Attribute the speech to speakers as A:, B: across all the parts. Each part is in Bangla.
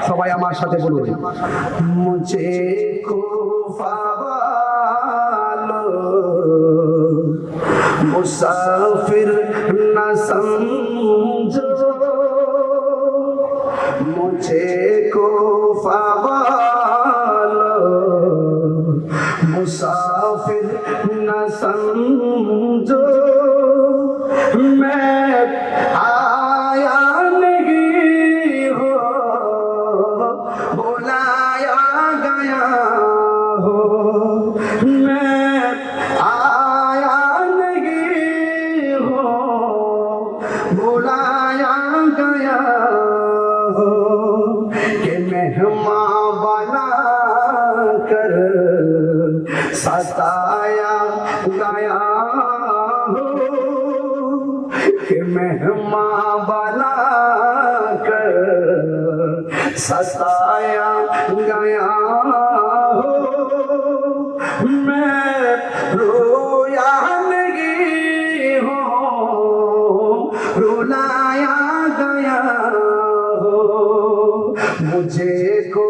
A: সবাই আমার সাথে বলুন, মুঝে কো পালো মুসাফির না সমঝো, মুঝে কো পালো मुसाफिर न समझो, मैं आया नहीं हो बुलाया गया हो, मैं आया नहीं हो बुलाया गया हो, कि मेहमान बना कर सताया गया हो, कि मेहमान बना कर सताया गया हो, मैं रोया नहीं हो रुलाया गया हो, मुझे को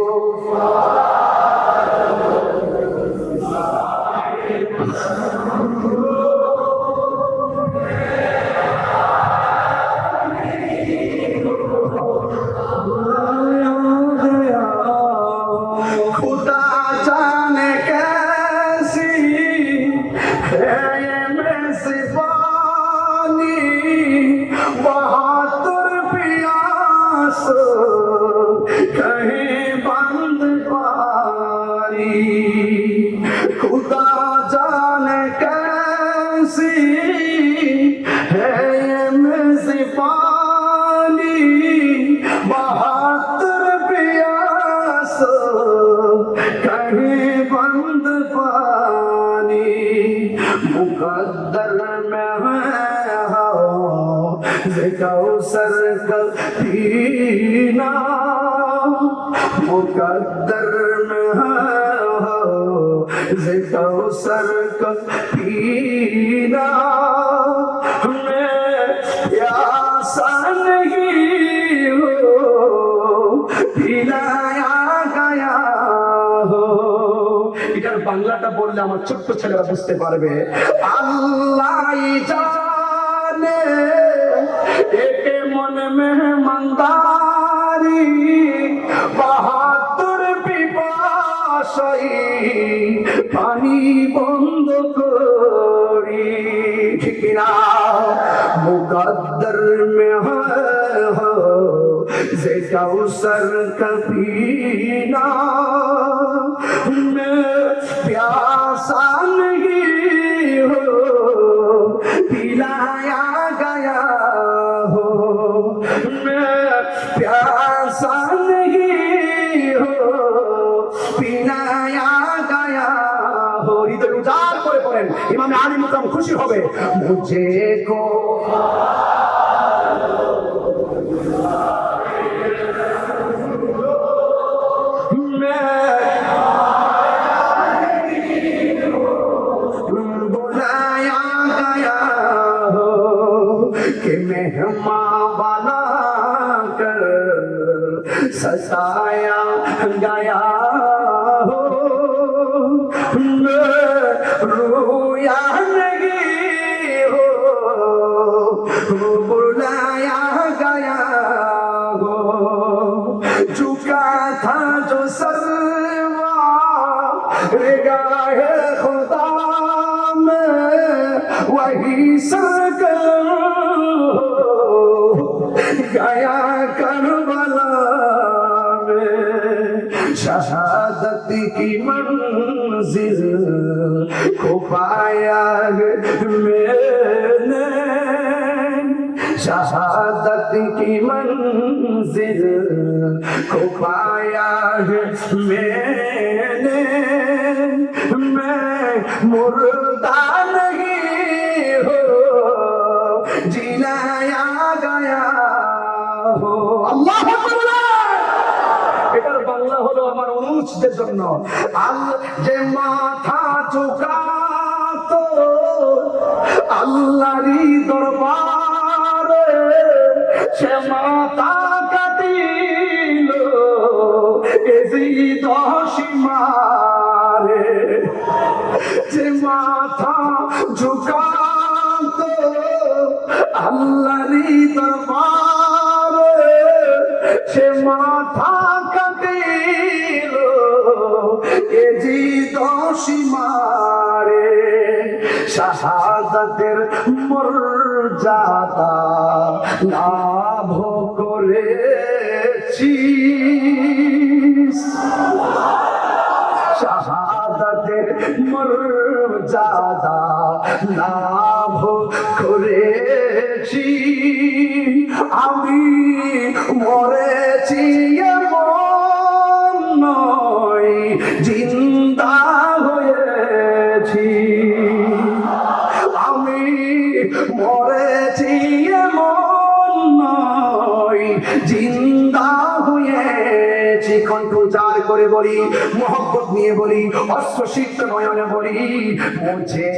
A: खुदा जाने कैसी है ये मेज़बानी, बहादुर प्यास कहीं बंद पारी, खुदा जाने कैसी है ये मेज़बानी, बहादुर प्यास कहीं बंद पानी, मुकद्दर में है हो कौसर का पीना, मुकद्दर में है हो कौसर का पीना, मैं प्यासा नहीं हो पिलाया गया हो। এটার বাংলাটা বললে আমার ছোট্ট ছেলেরা বুঝতে পারবে। আল্লাহ জানে একে মনে মেহমানদারি, বাহাদুর পিপাসাই পানি বন্ধ করি, ঠিক না? মুকদ্দর মে हो যে কৌসর का पीना, मैं प्यासा नहीं हो पिलाया गया हो, मैं प्यासा नहीं हो पिलाया गया हो। হৃদয় উজাড় করে পড়েন, ইমাম আলী মুকাম খুশি হবে। মুঝে কো बुलाया गया हो, कि मेहमान बना कर सताया गया हो, मैं रोया नहीं हो बुलाया गया हो, झुका था जो सरवा निगाहे खुदा में वही सरकल गया करबला में, शहादत की मंजिल को पाया मैंने, शहादत की मंजिल को पाया मैंने, मैं मुर्दा नहीं हो जिलाया गया हो। আল্লাহু আকবার। এটার বাংলা হলো আমার অনুজদের জন্য, আল যে মাথা ঝুঁকাতো আল্লাহরই দরবারে, সে মাথা কাটিল এজিদ সীমারে যে মাথা ঝুকাত আল্লাহরই দরবারে সে মাথা কাটিল এজিদ সীমারে শাহাদাতের মর্যাদা লাভ করেছি শাহাদাতের মর্যাদা লাভ করেছি আমি মরেছি এমন নয় জিন্দা হয়েছি আমি মরেছি এমন নয় জিন্দা হয়েছি কণ্ঠ জার করে বলি মোহব্বত নিয়ে বলি অশ্রুসিক্ত নয়নে বলি মুঝে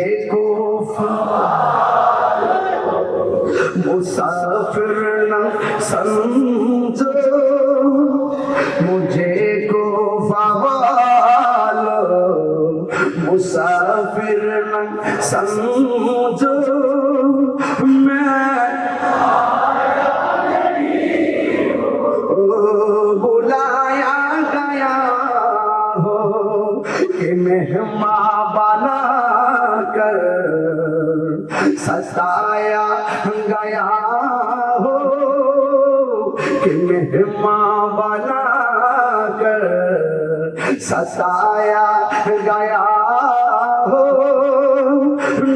A: मुसाफिर न समझो मुझे को फवालो मुसाफिर न समझो मैं बुलाया गया हो कि मेहमान बना कर सताया गया हो कि मेहमान बना कर सताया गया हो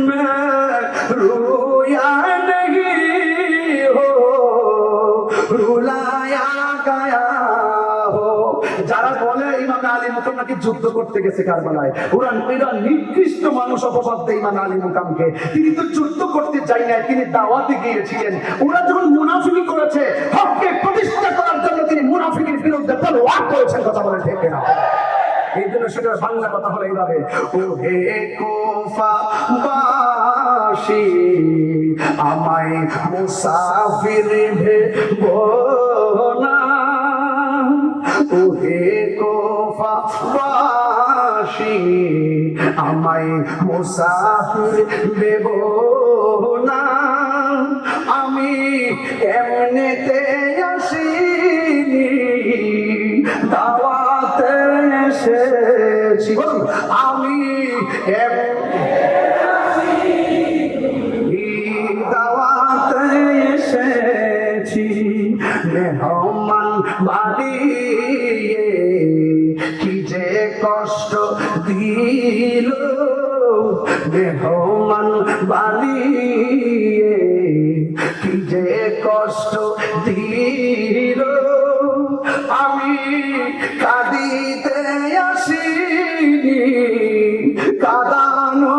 A: मैं रोया नहीं हो रुलाया गया हो যারা বলে ইমাম আলী মুকাম নাকি যুদ্ধ করতে গেছে কারবালায় ওরা নিকৃষ্ট মানুষ অপবাদ দেয় ইমাম আলী মুকামকে তিনি তো যুদ্ধ করতে যাই না তিনি দাওয়াতে গিয়েছিলেন ওরা যখন মুনাফিকি করেছে হককে প্রতিষ্ঠা করার জন্য তিনি মুনাফিকের বিরুদ্ধে তলোয়ার করেছেন কথা বলেন ঠিক না এই জন্য সেটা বাংলা কথা হলো এইভাবে ও হে কোফা বাসী আমায় মুসাফির ভেবো না ও হে কোফা বাসী আমায় মুসাফির ভেবো না আমি এমনিতে আসিনি দাওয়াতে এসেছি আমি দাওয়াতে এসেছি মেহমান বাড়িয়ে কি যে কষ্ট দিল মেহমান বাড়িয়ে কি যে কষ্ট দিল আমি কাঁদিতে আসিনি কাঁদানো